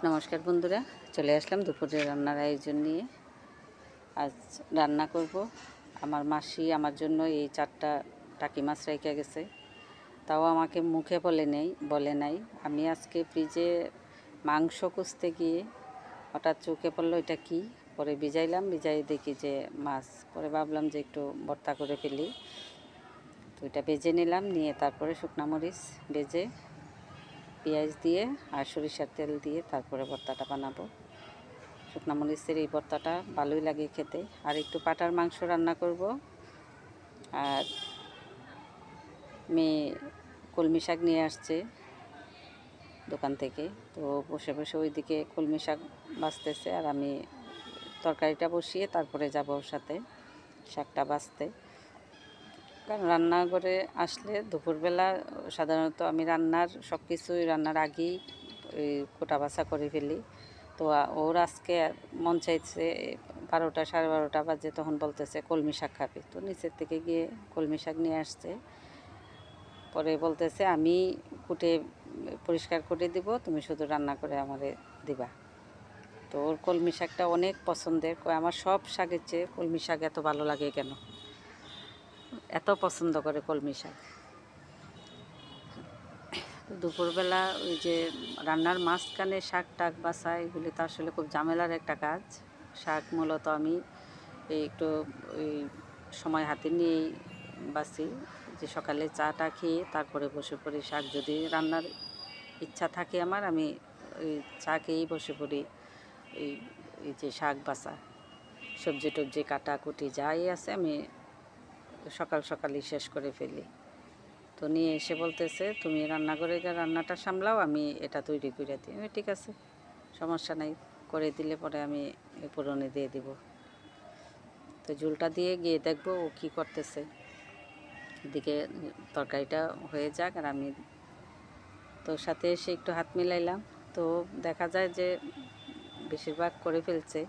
নমস্কার বন্ধুরা, চলে আসলাম দুপুরের রান্নার আয়োজন নিয়ে। আজ রান্না করব। আমার মাসি আমার জন্য এই 4টা টাকি মাছ রেখে গেছে, তাও আমাকে মুখে বলে নাই। আমি আজকে ফ্রিজে মাংস কষতে গিয়ে হঠাৎ চোখে পড়লো এটা কি, পরে ভিজাই দেখি যে মাছ। পরে ভাবলাম যে একটু ভর্তা করে ফেলি, তো এটা ভেজে নিলাম। নিয়ে তারপরে শুকনো মরিচ ভেজে পেঁয়াজ দিয়ে আর সরিষার তেল দিয়ে তারপরে ভর্তাটা বানাবো। শুকনো মরিচের এই ভর্তাটা ভালোই লাগে খেতে। আর একটু পাটার মাংস রান্না করব। আর মেয়ে কলমি শাক নিয়ে আসছে দোকান থেকে, তো বসে বসে ওইদিকে কলমি শাক বাছতেছে, আর আমি তরকারিটা বসিয়ে তারপরে যাব ওর সাথে শাকটা বাছতে। কারণ রান্নাঘরে আসলে দুপুরবেলা সাধারণত আমি সব কিছুই রান্নার আগেই কোটা বাছা করে ফেলি। তো ওর আজকে মন চাইছে 12টা 12:30 বাজে, তখন বলতেছে কলমি শাক খাবে। তো নিচের থেকে গিয়ে কলমি শাক নিয়ে আসছে। পরে বলতেছে আমি কুটে পরিষ্কার করে দিব, তুমি শুধু রান্না করে আমারে দিবা। তো ওর কলমি শাকটা অনেক পছন্দের। আমার সব শাকের চেয়ে কলমি শাক এত ভালো লাগে কেন, এত পছন্দ করে কলমি শাক। দুপুরবেলা ওই যে রান্নার মাঝখানে শাক টাক বাছা, এগুলি তো আসলে খুব ঝামেলার একটা কাজ। শাক মূলত আমি একটু ওই সময় হাতে নিয়েই বাছি, যে সকালে চাটা খেয়ে তারপরে বসে পড়ি। শাক যদি রান্নার ইচ্ছা থাকে আমার, আমি ওই চা খেয়েই বসে পড়ি। এই এই যে শাক বাছা, সবজি টবজি কাটাকুটি যাই আছে আমি সকালই শেষ করে ফেলি। তো নিয়ে এসে বলতেছে তুমি রান্নাঘরে রান্নাটা সামলাও, আমি এটা তৈরি করে দিই। আমি ঠিক আছে, সমস্যা নাই, করে দিলে পরে আমি পুরনে দিয়ে দিব। তো ঝোলটা দিয়ে গিয়ে দেখবো ও কী করতেছে। এদিকে তরকারিটা হয়ে যাক, আর আমি তোর সাথে এসে একটু হাত মিলাইলাম। তো দেখা যায় যে বেশিরভাগ করে ফেলছে।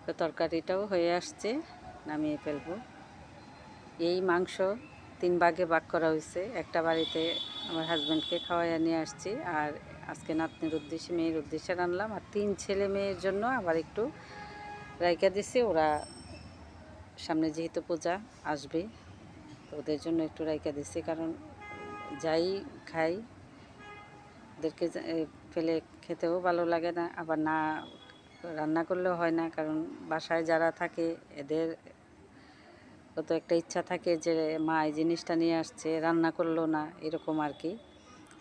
তো তরকারিটাও হয়ে আসছে, নামিয়ে ফেলবো। এই মাংস 3 ভাগে ভাগ করা হয়েছে। একটা বাড়িতে আমার হাজব্যান্ডকে খাওয়াইয়া নিয়ে আসছি, আর আজকে নাতনির উদ্দেশ্যে, মেয়ের উদ্দেশ্যে রান্নাম। আর 3 ছেলে মেয়ের জন্য আবার একটু রাইখা দিছি। ওরা সামনে যেহেতু পূজা আসবে, তো ওদের জন্য একটু রাইখা দিছি। কারণ যাই খাই ওদেরকে ফেলে খেতেও ভালো লাগে না, আবার না রান্না করলেও হয় না। কারণ বাসায় যারা থাকে এদের কত একটা ইচ্ছা থাকে যে মা এই জিনিসটা নিয়ে আসছে, রান্না করলো না, এরকম আর কি।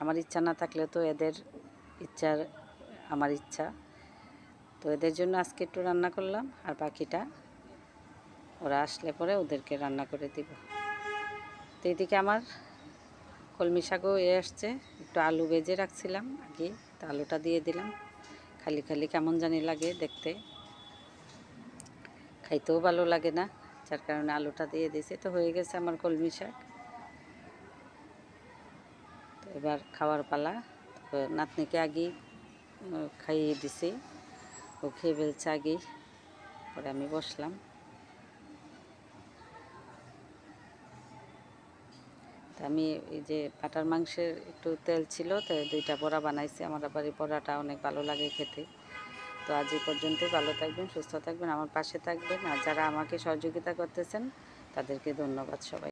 আমার ইচ্ছা না থাকলে তো এদের ইচ্ছার আমার ইচ্ছা। তো এদের জন্য আজকে একটু রান্না করলাম, আর বাকিটা ওরা আসলে পরে ওদেরকে রান্না করে দিব। তো এদিকে আমার কলমি শাকও আসছে, একটু আলু ভেজে রাখছিলাম আগে, তো আলুটা দিয়ে দিলাম। খালি খালি কেমন জানি লাগে দেখতে, খাইতেও ভালো লাগে না, যার কারণে আলুটা দিয়ে দিয়েছি। তো হয়ে গেছে আমার কলমি শাক। তো এবার খাওয়ার পালা। তো নাতনিকে আগেই খাইয়ে দিছি, ও খেয়ে ফেলছে আগেই, পরে আমি বসলাম। তা আমি এই যে পাটার মাংসের একটু তেল ছিল, তো 2টা বড়া বানাইছি। আমার আবার এই বড়াটা অনেক ভালো লাগে খেতে। তো আজ এই পর্যন্তই। ভালো থাকবেন, সুস্থ থাকবেন, আমার পাশে থাকবেন। আর যারা আমাকে সহযোগিতা করতেছেন তাদেরকে ধন্যবাদ সবাই।